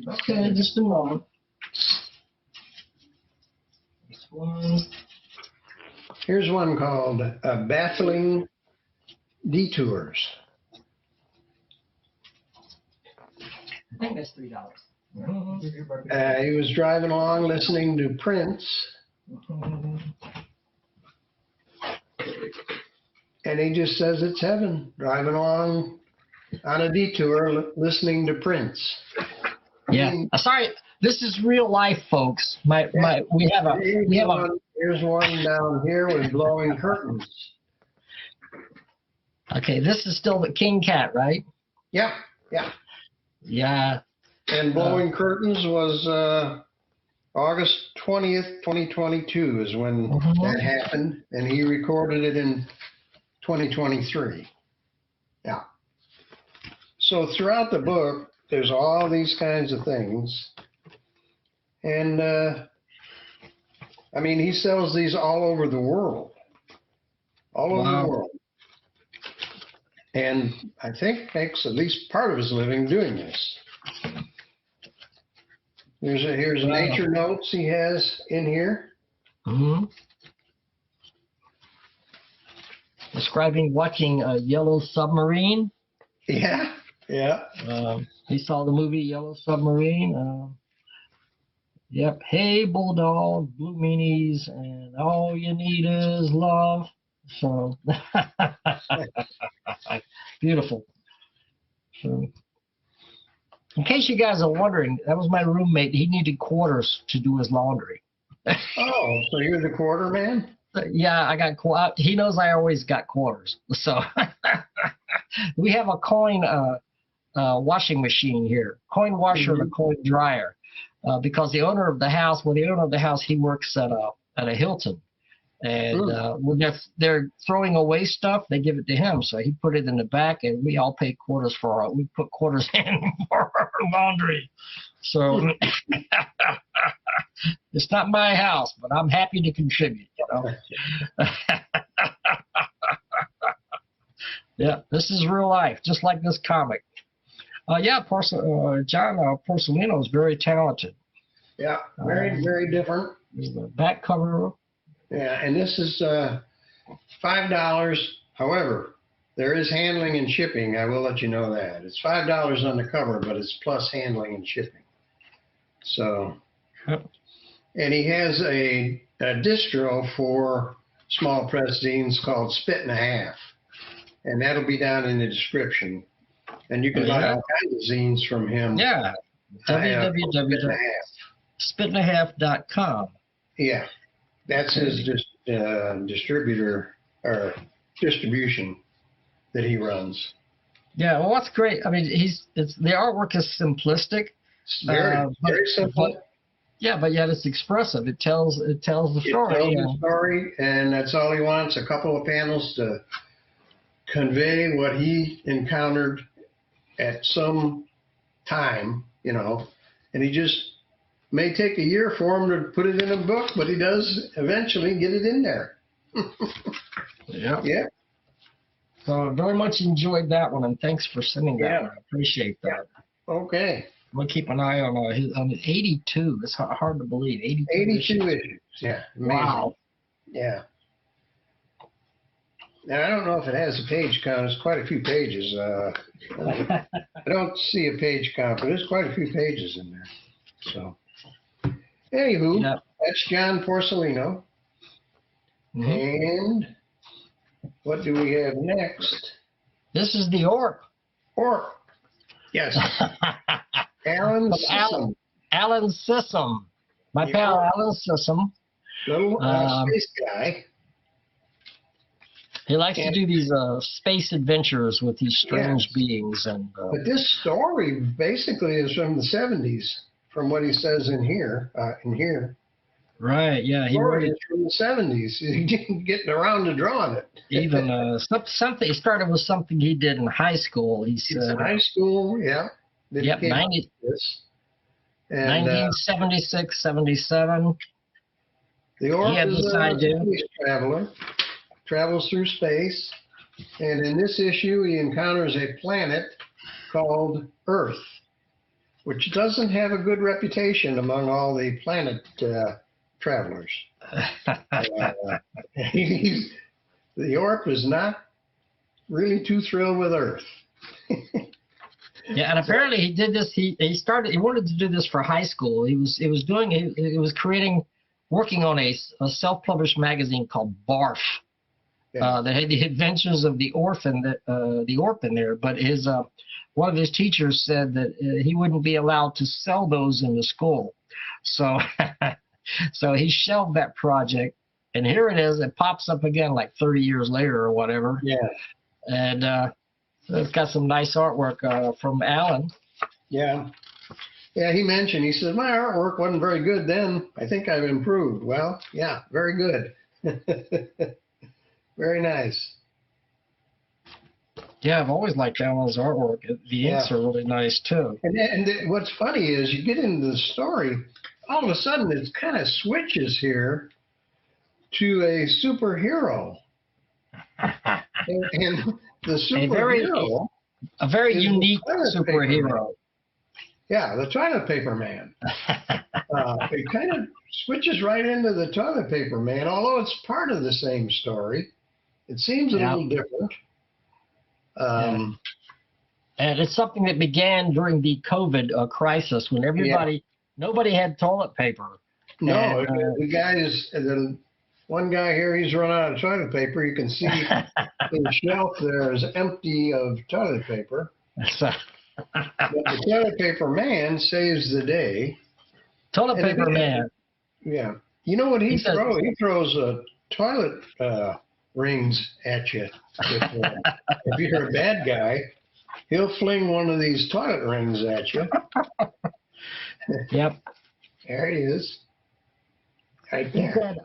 Speaker 2: Okay, just a moment. This one.
Speaker 1: Here's one called Baffling Detours.
Speaker 2: I think that's $3.
Speaker 1: He was driving along listening to Prince. And he just says it's heaven, driving along on a detour listening to Prince.
Speaker 2: Yeah. Sorry, this is real life, folks.
Speaker 1: Here's one down here with blowing curtains.
Speaker 2: Okay, this is still the King Cat, right?
Speaker 1: Yeah.
Speaker 2: Yeah.
Speaker 1: And blowing curtains was August 20th, 2022 is when that happened, and he recorded it in 2023. Yeah. So throughout the book, there's all these kinds of things. And, I mean, he sells these all over the world. All over the world. And I think makes at least part of his living doing this. Here's nature notes he has in here.
Speaker 2: Describing watching a yellow submarine.
Speaker 1: Yeah, yeah.
Speaker 2: He saw the movie Yellow Submarine. Yep. Hey, Bulldog, Blue Meanies, and all you need is love. So beautiful. So, in case you guys are wondering, that was my roommate. He needed quarters to do his laundry.
Speaker 1: Oh, so you're the quarter man?
Speaker 2: Yeah, I got. He knows I always got quarters. So we have a coin washing machine here, coin washer and a coin dryer, because the owner of the house, he works at a Hilton. And when they're throwing away stuff, they give it to him. So he put it in the back, and we all pay quarters we put quarters in for our laundry. So it's not my house, but I'm happy to contribute, you know. Yeah, this is real life, just like this comic. John Porcellino is very talented.
Speaker 1: Yeah, very different.
Speaker 2: The back cover.
Speaker 1: Yeah, and this is $5. However, there is handling and shipping. I will let you know that. It's $5 on the cover, but it's plus handling and shipping. So, and he has a distro for small press zines called Spit and a Half. And that'll be down in the description. And you can buy all kinds of zines from him.
Speaker 2: Yeah, www.spitandhalf.com.
Speaker 1: Yeah. That's his distributor or distribution that he runs.
Speaker 2: Yeah, well, that's great. I mean, the artwork is simplistic.
Speaker 1: It's very simple.
Speaker 2: But yet it's expressive. It tells the story.
Speaker 1: It tells the story, and that's all he wants. A couple of panels to convey what he encountered at some time, you know, and he just may take a year for him to put it in a book, but he does eventually get it in there. Yeah.
Speaker 2: So I very much enjoyed that one, and thanks for sending that one. I appreciate that.
Speaker 1: Okay.
Speaker 2: We'll keep an eye on 82. It's hard to believe. 82
Speaker 1: issues. Yeah. Amazing.
Speaker 2: Wow.
Speaker 1: Yeah. Now, I don't know if it has a page count. It's quite a few pages. I don't see a page count, but there's quite a few pages in there. So. Anywho, that's John Porcellino. And what do we have next?
Speaker 2: This is the Orc.
Speaker 1: Orc. Yes. Alan Sissom.
Speaker 2: Alan Sissom. My pal Alan Sissom.
Speaker 1: Little space guy.
Speaker 2: He likes to do these space adventures with these strange beings.
Speaker 1: But this story basically is from the 70s. From what he says in here,
Speaker 2: Right, yeah.
Speaker 1: He wrote it from the 70s. He didn't get around to drawing it.
Speaker 2: Even something. He started with something he did in high school. He said.
Speaker 1: In high school, yeah.
Speaker 2: Yep, 1976, 77.
Speaker 1: The Orc is a space traveler, travels through space, and in this issue he encounters a planet called Earth, which doesn't have a good reputation among all the planet travelers. The Orc was not really too thrilled with Earth.
Speaker 2: Yeah, and apparently he did this. He wanted to do this for high school. He was working on a self-published magazine called Barf. That had the adventures of the orphan in there, but one of his teachers said that he wouldn't be allowed to sell those in the school. So so he shelved that project, and here it is. It pops up again like 30 years later or whatever.
Speaker 1: Yeah.
Speaker 2: And it's got some nice artwork from Alan.
Speaker 1: Yeah. Yeah, he mentioned, he said, my artwork wasn't very good then. I think I've improved. Well, yeah, very good. Very nice.
Speaker 2: Yeah, I've always liked Alan's artwork. The inks are really nice too.
Speaker 1: And what's funny is you get into the story, all of a sudden it kind of switches here to a superhero. and the superhero,
Speaker 2: a very unique superhero.
Speaker 1: Yeah, the toilet paper man. It kind of switches right into the toilet paper man, although it's part of the same story. It seems a little different.
Speaker 2: And it's something that began during the COVID crisis when nobody had toilet paper.
Speaker 1: No, the one guy here, he's run out of toilet paper. You can see the shelf there is empty of toilet paper. But the toilet paper man saves the day.
Speaker 2: Toilet paper man.
Speaker 1: Yeah. You know what he throws? He throws toilet rings at you. If you're a bad guy, he'll fling one of these toilet rings at you.
Speaker 2: Yep.
Speaker 1: There it is. Right there.
Speaker 2: He said,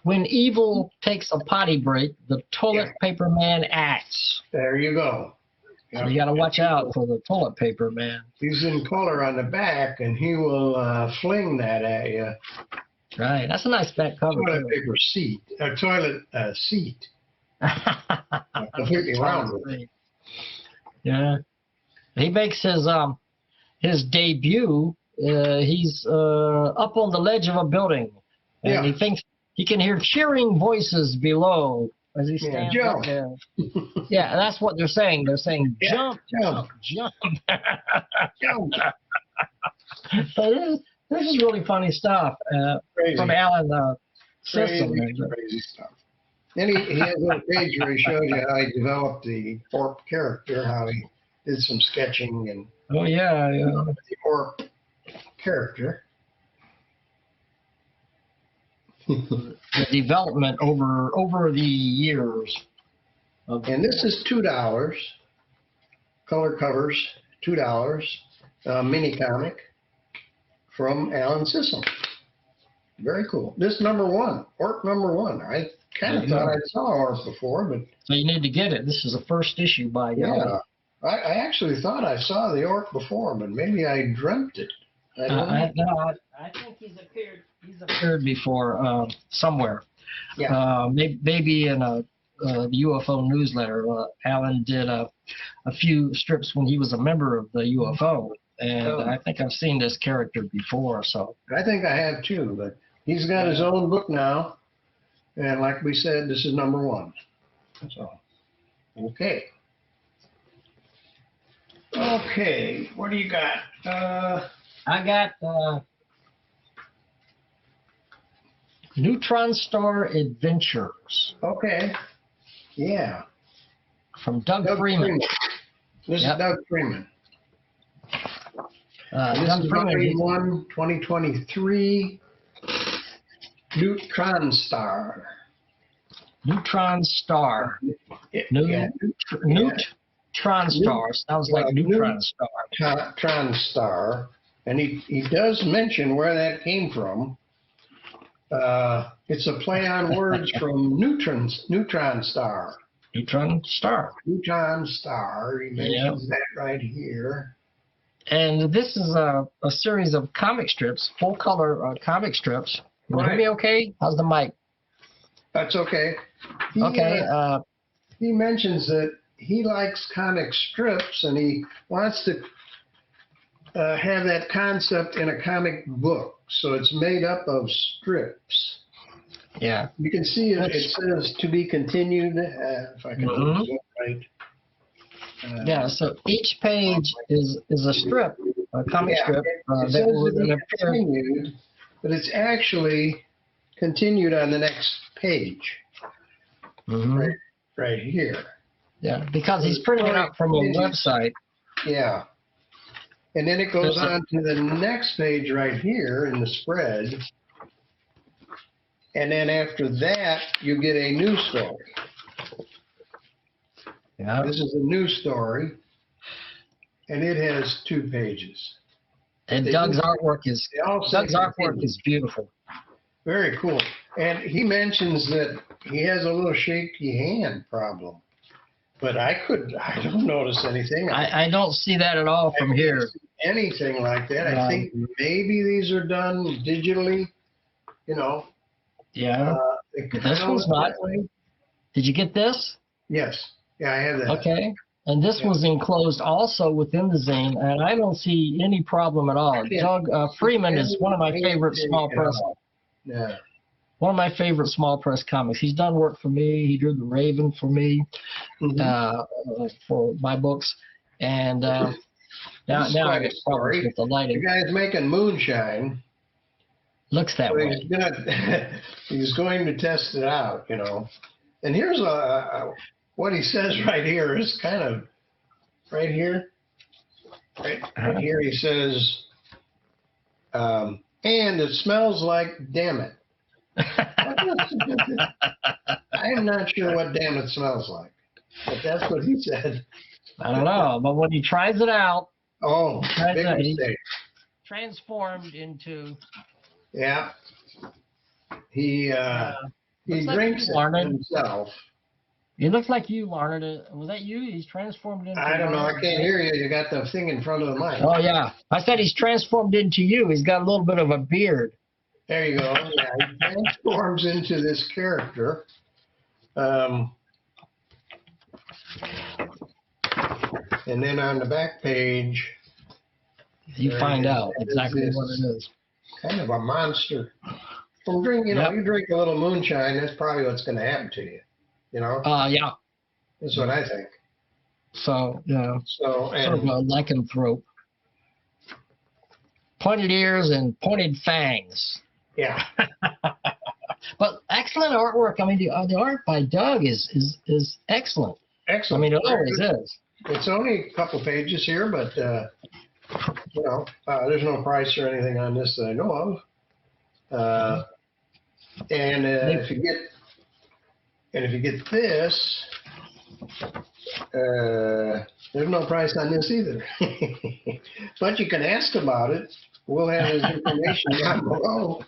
Speaker 2: when evil takes a potty break, the toilet paper man acts.
Speaker 1: There you go.
Speaker 2: Yep. So you got to watch out for the toilet paper man.
Speaker 1: He's in color on the back, and he will fling that at you.
Speaker 2: Right. That's a nice back cover.
Speaker 1: Toilet paper seat. A toilet seat. Completely rounded.
Speaker 2: Yeah. He makes his debut. He's up on the ledge of a building, and he thinks he can hear cheering voices below as he stands up there. Yeah, that's what they're saying. They're saying, jump, jump, jump. Jump. So this is really funny stuff from Alan Sissom.
Speaker 1: Crazy stuff. Then he has a little page where he shows you how he developed the Orp character, how he did some sketching and the Orp character.
Speaker 2: The development over the years.
Speaker 1: And this is $2. Color covers, $2. Mini comic from Alan Sissom. Very cool. This #1, Orp #1. I kind of thought I saw Orp before, but
Speaker 2: so you need to get it. This is the first issue by
Speaker 1: I actually thought I saw the Orp before, but maybe I dreamt it. I don't know.
Speaker 2: I think he's appeared before somewhere.
Speaker 1: Yeah.
Speaker 2: Maybe in the UFO newsletter. Alan did a few strips when he was a member of the UFO, and I think I've seen this character before. So
Speaker 1: I think I have too, but he's got his own book now, and like we said, this is #1. So, okay. Okay, what do you got?
Speaker 2: I got Neutron Star Adventures.
Speaker 1: Okay. Yeah.
Speaker 2: From Doug Freeman.
Speaker 1: This is Doug Freeman. This
Speaker 2: Doug
Speaker 1: is
Speaker 2: Freeman.
Speaker 1: 2023 Neutron Star.
Speaker 2: Neutron Star. Neutron Star. Sounds like Neutron Star.
Speaker 1: Neutron Star. And he does mention where that came from. It's a play on words from Neutron Star.
Speaker 2: Neutron Star.
Speaker 1: Neutron Star. He mentions that right here.
Speaker 2: And this is a series of comic strips, full color comic strips. Can you hear me okay? How's the mic?
Speaker 1: That's okay. He mentions that he likes comic strips and he wants to have that concept in a comic book. So it's made up of strips.
Speaker 2: Yeah.
Speaker 1: You can see it says to be continued, if I can do it right.
Speaker 2: Yeah, so each page is a strip, a comic strip.
Speaker 1: It says to be continued, but it's actually continued on the next page. Right here.
Speaker 2: Yeah, because he's printing it out from a website.
Speaker 1: Yeah. And then it goes on to the next page right here in the spread. And then after that, you get a new story.
Speaker 2: Yeah.
Speaker 1: This is a new story. And it has 2 pages.
Speaker 2: And Doug's artwork is beautiful.
Speaker 1: Very cool. And he mentions that he has a little shaky hand problem, but I don't notice anything.
Speaker 2: I don't see that at all from here.
Speaker 1: Anything like that. I think maybe these are done digitally,
Speaker 2: Yeah. This one's not. Did you get this?
Speaker 1: Yes. Yeah, I have that.
Speaker 2: Okay. And this was enclosed also within the zine, and I don't see any problem at all. Doug Freeman is one of my favorite small press.
Speaker 1: Yeah.
Speaker 2: One of my favorite small press comics. He's done work for me. He drew the Raven for me, for my books, and now I get problems with the lighting.
Speaker 1: The guy's making moonshine.
Speaker 2: Looks that way.
Speaker 1: He's going to test it out, And here's what he says right here is kind of right here. Right here he says, and it smells like damn it. I am not sure what damn it smells like, but that's what he said.
Speaker 2: I don't know, but when he tries it out,
Speaker 1: big mistake.
Speaker 2: Transformed into.
Speaker 1: Yeah. He drinks it himself.
Speaker 2: It looks like you, Larned. Was that you? He's transformed into.
Speaker 1: I don't know. I can't hear you. You got the thing in front of the mic.
Speaker 2: Oh, yeah. I said he's transformed into you. He's got a little bit of a beard.
Speaker 1: There you go. Yeah, he transforms into this character. And then on the back page,
Speaker 2: you find out exactly what it is.
Speaker 1: Kind of a monster. From drinking, you drink a little moonshine, that's probably what's going to happen to you.
Speaker 2: Yeah.
Speaker 1: That's what I think.
Speaker 2: So, yeah.
Speaker 1: Sort
Speaker 2: of a lycanthrope. Pointed ears and pointed fangs.
Speaker 1: Yeah.
Speaker 2: But excellent artwork. I mean, the art by Doug is excellent.
Speaker 1: Excellent.
Speaker 2: I mean, it always is.
Speaker 1: It's only a couple pages here, but there's no price or anything on this that I know of. If you get this, there's no price on this either. But you can ask about it. We'll have his information down below,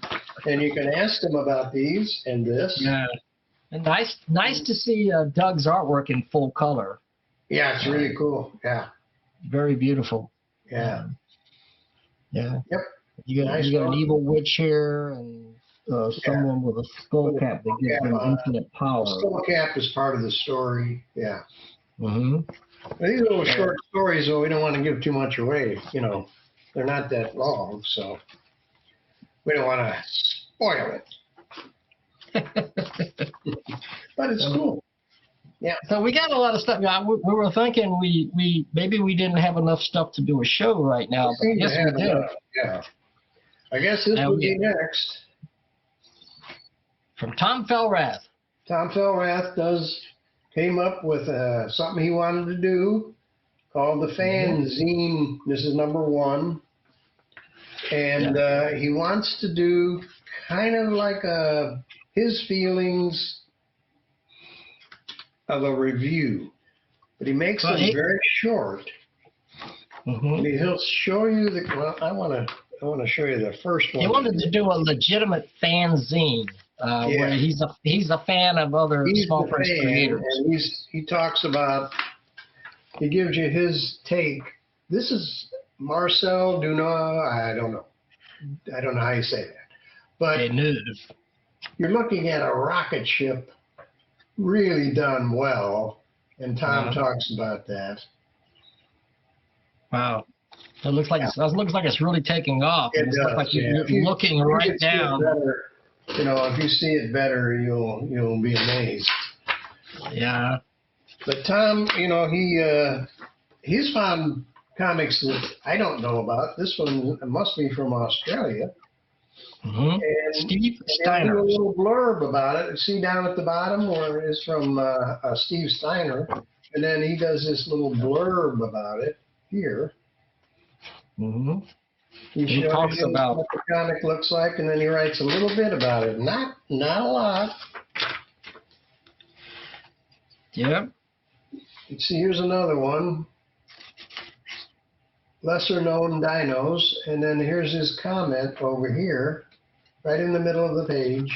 Speaker 1: and you can ask him about these and this.
Speaker 2: Yeah. And nice to see Doug's artwork in full color.
Speaker 1: Yeah, it's really cool. Yeah.
Speaker 2: Very beautiful.
Speaker 1: Yeah.
Speaker 2: Yeah.
Speaker 1: Yep.
Speaker 2: You got an evil witch here and someone with a skull cap that gives them infinite power.
Speaker 1: The skull cap is part of the story. Yeah.
Speaker 2: Mm-hmm.
Speaker 1: These little short stories, though, we don't want to give too much away. They're not that long, so we don't want to spoil it. But it's cool. Yeah.
Speaker 2: So we got a lot of stuff. We were thinking maybe we didn't have enough stuff to do a show right now, but yes, we did.
Speaker 1: Yeah. I guess this will be next.
Speaker 2: From Tom Fellrath.
Speaker 1: Tom Fellrath came up with something he wanted to do called the fanzine. This is number 1. And he wants to do kind of like his feelings of a review. But he makes them very short. And he'll show you I want to show you the first one.
Speaker 2: He wanted to do a legitimate fanzine. Where he's a fan of other small press creators.
Speaker 1: And he talks about, he gives you his take. This is Marcel Dunois. I don't know how you say that. But you're looking at a rocket ship really done well, and Tom talks about that.
Speaker 2: Wow. It looks like it's really taking off.
Speaker 1: It
Speaker 2: looks like you're looking right down.
Speaker 1: If you see it better, you'll be amazed.
Speaker 2: Yeah.
Speaker 1: But Tom, he's found comics that I don't know about. This one must be from Australia.
Speaker 2: And Steve Steiner.
Speaker 1: Do a little blurb about it. See down at the bottom where it's from Steve Steiner, and then he does this little blurb about it here. He talks about what the comic looks like, and then he writes a little bit about it. Not a lot.
Speaker 2: Yep.
Speaker 1: Let's see, here's another one. lesser known dinos. And then here's his comment over here, right in the middle of the page.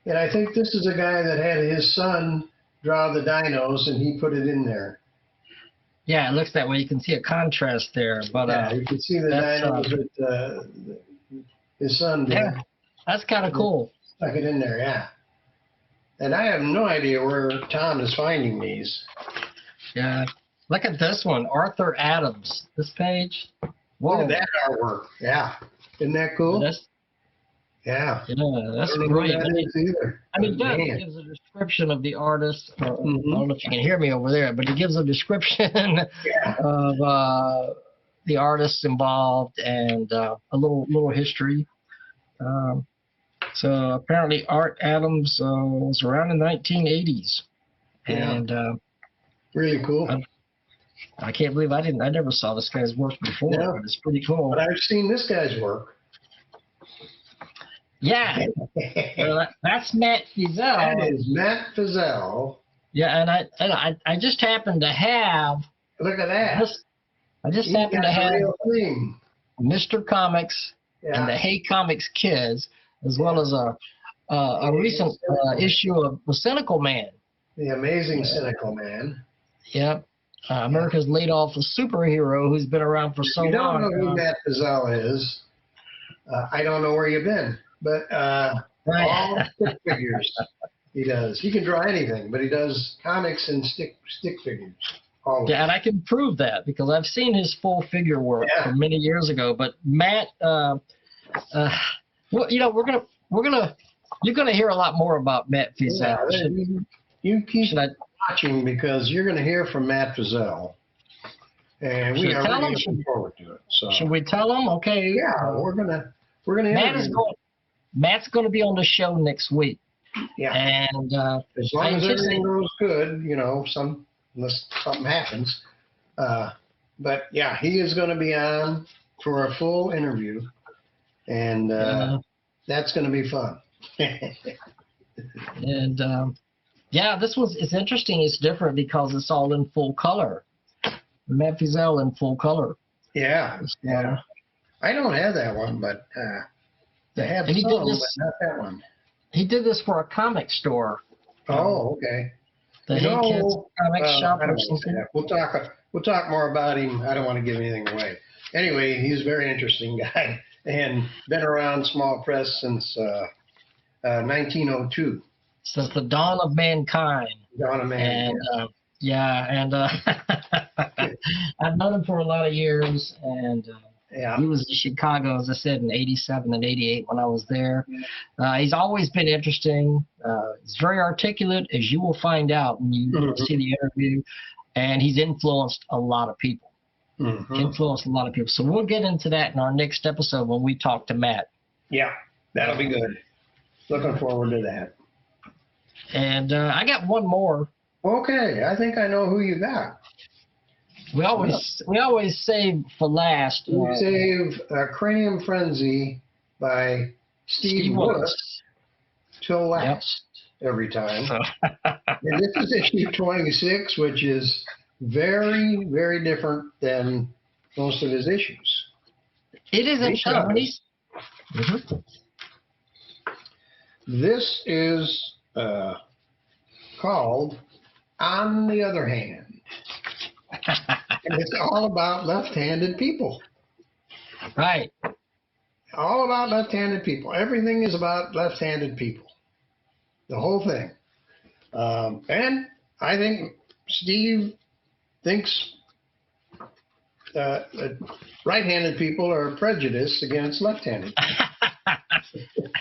Speaker 1: And I think this is a guy that had his son draw the dinos and he put it in there.
Speaker 2: Yeah, it looks that way. You can see a contrast there. But
Speaker 1: yeah, you can see the dinos that his son did.
Speaker 2: Yeah, that's kind of cool.
Speaker 1: Stuck it in there, yeah. And I have no idea where Tom is finding these.
Speaker 2: Yeah. Look at this one, Arthur Adams. This page. Whoa.
Speaker 1: Look at that artwork. Yeah. Isn't that cool? Yeah.
Speaker 2: Yeah, that's great.
Speaker 1: I
Speaker 2: mean, it gives a description of the artist. I don't know if you can hear me over there, but it gives a description of the artists involved and a little history. So apparently Art Adams was around in the 1980s.
Speaker 1: Yeah.
Speaker 2: And
Speaker 1: really cool.
Speaker 2: I can't believe I never saw this guy's work before.
Speaker 1: Yeah.
Speaker 2: But it's pretty cool.
Speaker 1: But I've seen this guy's work.
Speaker 2: Yeah. Well, that's Matt Fizel.
Speaker 1: That is Matt Fizel.
Speaker 2: Yeah, and I just happened to have.
Speaker 1: Look at that.
Speaker 2: I just happened to have Mr. Comics and the Hey Comics Kids, as well as a recent issue of The Cynical Man.
Speaker 1: The Amazing Cynical Man.
Speaker 2: Yep. America's laid off a superhero who's been around for so long.
Speaker 1: You don't know who Matt Fizel is. I don't know where you've been, but all stick figures he does. He can draw anything, but he does comics and stick figures. Always.
Speaker 2: Yeah, and I can prove that because I've seen his full figure work from many years ago. But Matt, well, you know, you're gonna hear a lot more about Matt Fizel.
Speaker 1: Yeah, you keep watching because you're going to hear from Matt Fizel, and we are really looking forward to it. So
Speaker 2: should we tell him? Okay.
Speaker 1: Yeah, we're gonna.
Speaker 2: Matt's going to be on the show next week.
Speaker 1: Yeah.
Speaker 2: And
Speaker 1: as long as everything goes good, you know, unless something happens. But yeah, he is going to be on for a full interview, and that's going to be fun.
Speaker 2: And yeah, this it's interesting. It's different because it's all in full color. Matt Fizel in full color.
Speaker 1: Yeah. Yeah. I don't have that one, but they have some, but not that one.
Speaker 2: He did this for a comic store.
Speaker 1: Oh, okay.
Speaker 2: The Hey Kids comic shop or something.
Speaker 1: We'll talk more about him. I don't want to give anything away. Anyway, he's a very interesting guy and been around small press since 1902.
Speaker 2: Since the dawn of mankind.
Speaker 1: Dawn of mankind.
Speaker 2: And I've known him for a lot of years, and he was in Chicago, as I said, in '87 and '88 when I was there. He's always been interesting. He's very articulate, as you will find out when you see the interview, and he's influenced a lot of people. So we'll get into that in our next episode when we talk to Matt.
Speaker 1: Yeah, that'll be good. Looking forward to that.
Speaker 2: And I got one more.
Speaker 1: Okay, I think I know who you got.
Speaker 2: We always save for last.
Speaker 1: We save Cranium Frenzy by Steve Willis till last every time. And this is issue 26, which is very, very different than most of his issues.
Speaker 2: It isn't.
Speaker 1: This is called On the Other Hand. And it's all about left-handed people.
Speaker 2: Right.
Speaker 1: All about left-handed people. Everything is about left-handed people. The whole thing. And I think Steve thinks that right-handed people are prejudiced against left-handed people.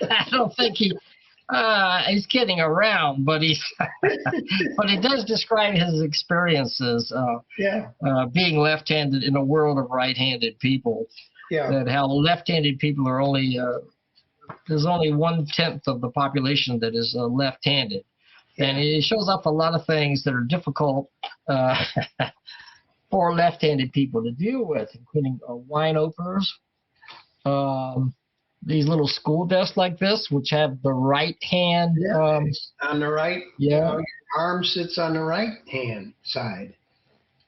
Speaker 2: I don't think he's kidding around, but but he does describe his experiences being left-handed in a world of right-handed people. Yeah. That how left-handed people are only there's only 1/10 of the population that is left-handed, and it shows up a lot of things that are difficult for left-handed people to deal with, including wine openers. These little school desks like this, which have the right hand
Speaker 1: on the right. Yeah, your arm sits on the right hand side.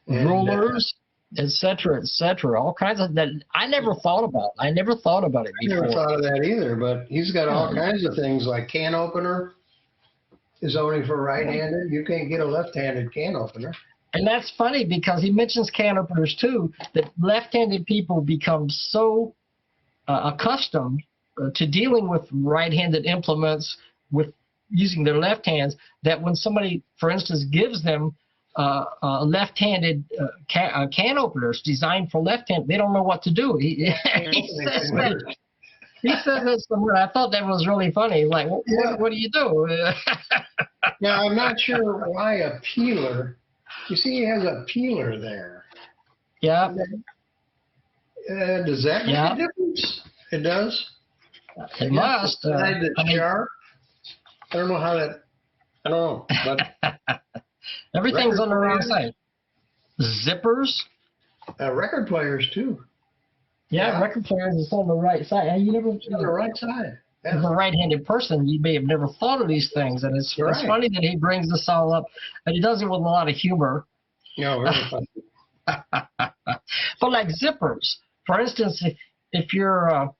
Speaker 2: And, rulers. et cetera, all kinds of that. I never thought about. I never thought about it
Speaker 1: I
Speaker 2: before.
Speaker 1: never thought of that either, but he's got all kinds of things like can opener is only for right-handed. You can't get a left-handed can opener.
Speaker 2: And that's funny because he mentions can openers too, that left-handed people become so accustomed to dealing with right-handed implements with using their left hands that when somebody, for instance, gives them left-handed can openers designed for left-hand, they don't know what to do. He says that. He says that somewhere. I thought that was really funny. Like, what do you do?
Speaker 1: Now, I'm not sure why a peeler. You see, he has a peeler there.
Speaker 2: Yeah.
Speaker 1: Does that make a difference? It does?
Speaker 2: It must.
Speaker 1: Side that's sharp. I don't know how that, I don't know. But
Speaker 2: everything's on the wrong side. Zippers.
Speaker 1: Record players, too.
Speaker 2: Yeah, record players is on the right side. And you never,
Speaker 1: on the right side.
Speaker 2: As a right-handed person, you may have never thought of these things, and it's funny that he brings this all up, and he does it with a lot of humor.
Speaker 1: No, really funny.
Speaker 2: But like zippers, for instance, if you're,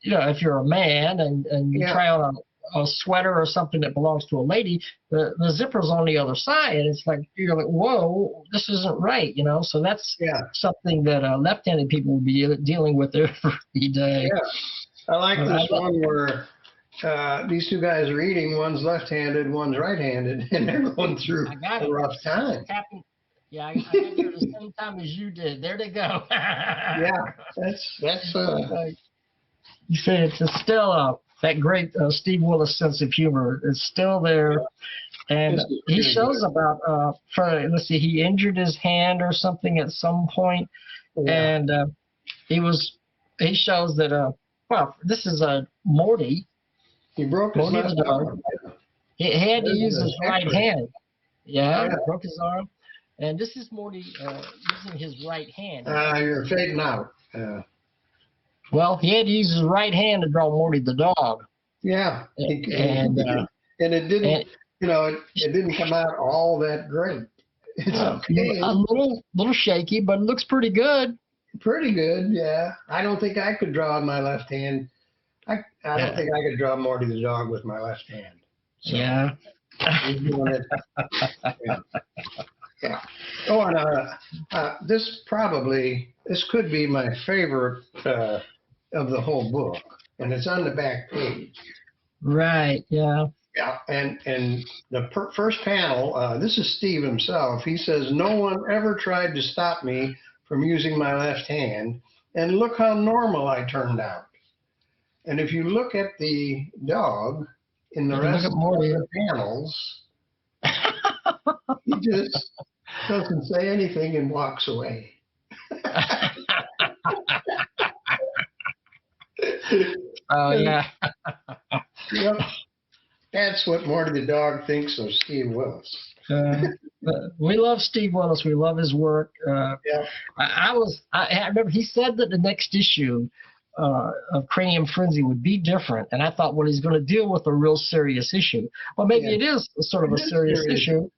Speaker 2: if you're a man and you try on a sweater or something that belongs to a lady, the zipper's on the other side, and it's like you're like, whoa, this isn't right, So that's something that left-handed people will be dealing with every day.
Speaker 1: Yeah. I like this one where these two guys are eating. One's left-handed, one's right-handed, and they're going through a rough time.
Speaker 2: Yeah, I got here at the same time as you did. There they go.
Speaker 1: Yeah, that's.
Speaker 2: You say it's still that great Steve Willis sense of humor. It's still there, and he shows about. Let's see, he injured his hand or something at some point, and he shows that. Well, this is Morty.
Speaker 1: He broke his arm.
Speaker 2: He had to use his right hand. Yeah, broke his arm. And this is Morty using his right hand.
Speaker 1: You're fading out.
Speaker 2: Well, he had to use his right hand to draw Morty the dog.
Speaker 1: Yeah. And it didn't, it didn't come out all that great. It's okay.
Speaker 2: A little shaky, but it looks pretty good.
Speaker 1: Pretty good, yeah. I don't think I could draw my left hand. I don't think I could draw Morty the dog with my left hand. So he's doing it. Yeah. Oh, and this could be my favorite of the whole book, and it's on the back page.
Speaker 2: Right. Yeah.
Speaker 1: Yeah, and the first panel. This is Steve himself. He says, "No one ever tried to stop me from using my left hand, and look how normal I turned out." And if you look at the dog in the rest of the panels, he just doesn't say anything and walks away.
Speaker 2: Oh, yeah.
Speaker 1: Yep. That's what Morty the dog thinks of Steve Willis.
Speaker 2: We love Steve Willis. We love his work. I remember he said that the next issue of Cranium Frenzy would be different, and I thought, well, he's going to deal with a real serious issue. Well, maybe it is sort of a serious issue,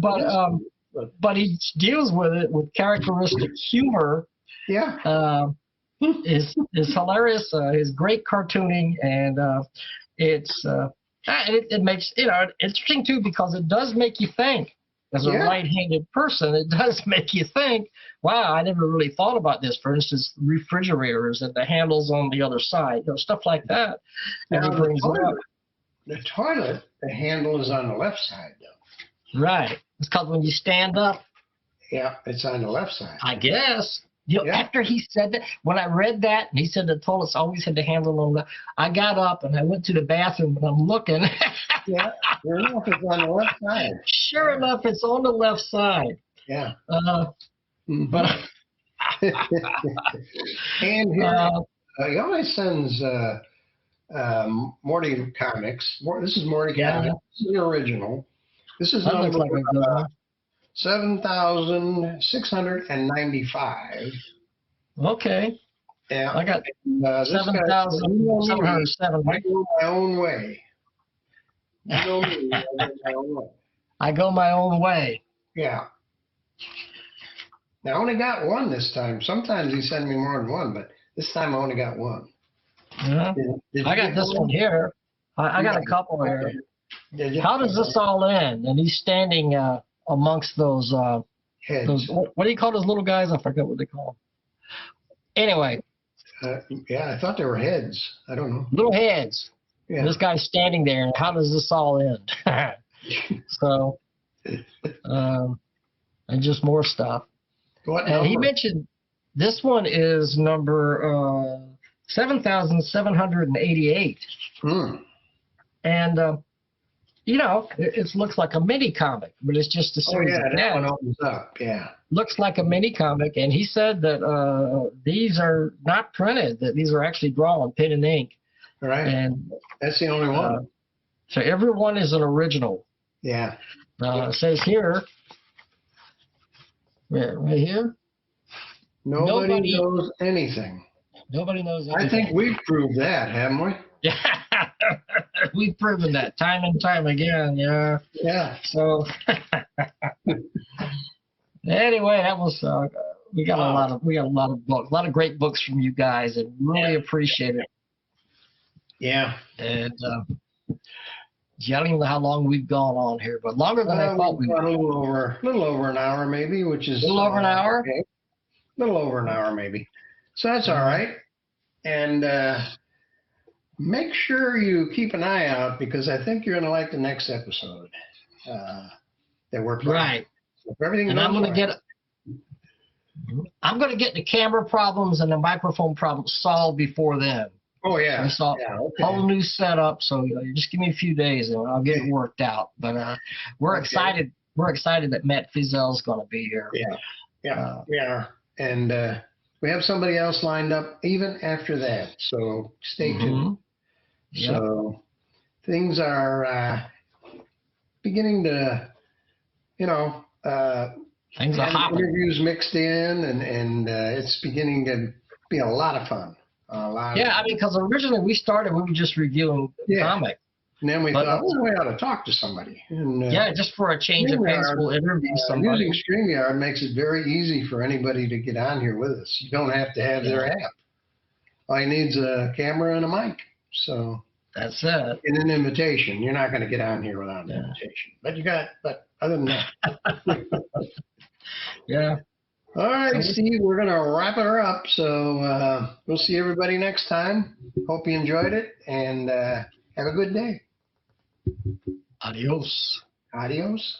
Speaker 2: but he deals with it with characteristic humor.
Speaker 1: Yeah,
Speaker 2: is hilarious. His great cartooning, and it makes interesting too, because it does make you think. As a right-handed person, it does make you think, wow, I never really thought about this. For instance, refrigerators and the handles on the other side, stuff like that.
Speaker 1: Now, the toilet, the handle is on the left side, though.
Speaker 2: Right. It's because when you stand up.
Speaker 1: Yeah, it's on the left side.
Speaker 2: I guess. After he said that, when I read that, and he said the toilets always had the handle on the, I got up and I went to the bathroom and I'm looking.
Speaker 1: Yeah, sure enough, it's on the left side.
Speaker 2: Sure enough, it's on the left side.
Speaker 1: Yeah.
Speaker 2: But
Speaker 1: and here, he always sends Morty comics. This is Morty comics. This is the original. This is number 7,695.
Speaker 2: Okay.
Speaker 1: Yeah.
Speaker 2: I got 7,707.
Speaker 1: I go my own way. You know me, I go my own way.
Speaker 2: I go my own way.
Speaker 1: Yeah. Now, I only got one this time. Sometimes he sends me more than one, but this time I only got one.
Speaker 2: Yeah. I got this one here. I got a couple here. How does this all end? And he's standing amongst those
Speaker 1: Heads.
Speaker 2: those what do you call those little guys? I forget what they call them. Anyway,
Speaker 1: Yeah, I thought they were heads. I don't know.
Speaker 2: little heads.
Speaker 1: Yeah.
Speaker 2: And this guy's standing there, and how does this all end? So, and just more stuff.
Speaker 1: What
Speaker 2: And he
Speaker 1: number?
Speaker 2: mentioned this one is number 7,788. And, you know, it looks like a mini comic, but it's just a
Speaker 1: Oh,
Speaker 2: series
Speaker 1: yeah,
Speaker 2: of
Speaker 1: that one
Speaker 2: tabs.
Speaker 1: opens up. Yeah.
Speaker 2: Looks like a mini comic. And he said that these are not printed, that these are actually drawn, pen and ink.
Speaker 1: All right.
Speaker 2: And
Speaker 1: That's the only one.
Speaker 2: so every one is an original.
Speaker 1: Yeah.
Speaker 2: It says here, right here,
Speaker 1: Nobody knows anything.
Speaker 2: nobody knows anything.
Speaker 1: I think we've proved that, haven't we?
Speaker 2: Yeah, we've proven that time and time again. Yeah.
Speaker 1: Yeah.
Speaker 2: So anyway, that was we got a lot of books, a lot of great books from you guys, and really appreciate it.
Speaker 1: Yeah.
Speaker 2: And I don't even know how long we've gone on here, but longer than I thought we
Speaker 1: got
Speaker 2: would.
Speaker 1: a little over an hour maybe, which is
Speaker 2: A little over an hour.
Speaker 1: Okay. A little over an hour maybe. So that's all right. And make sure you keep an eye out, because I think you're going to like the next episode that we're playing.
Speaker 2: Right.
Speaker 1: If everything
Speaker 2: And
Speaker 1: goes
Speaker 2: I'm going to get the camera problems and the microphone problems solved before then.
Speaker 1: Oh yeah.
Speaker 2: It's all whole new setup, so just give me a few days and I'll get it worked out. But we're excited. We're excited that Matt Fiesel's going to be here.
Speaker 1: Yeah, we are. And we have somebody else lined up even after that, so stay tuned.
Speaker 2: Yep.
Speaker 1: So things are beginning to,
Speaker 2: Things are hopping.
Speaker 1: interviews mixed in, and it's beginning to be a lot of fun.
Speaker 2: Yeah, I mean, because originally we were just reviewing comic.
Speaker 1: And then we thought, we ought to talk to somebody. And,
Speaker 2: just for a change of pace, we'll interview somebody.
Speaker 1: Using StreamYard makes it very easy for anybody to get on here with us. You don't have to have their app. All you need is a camera and a mic. So
Speaker 2: that's it.
Speaker 1: And an invitation. You're not going to get on here without an invitation. But other than that.
Speaker 2: Yeah.
Speaker 1: All right, Steve, we're going to wrap her up. So we'll see everybody next time. Hope you enjoyed it, and have a good day.
Speaker 2: Adios.
Speaker 1: Adios.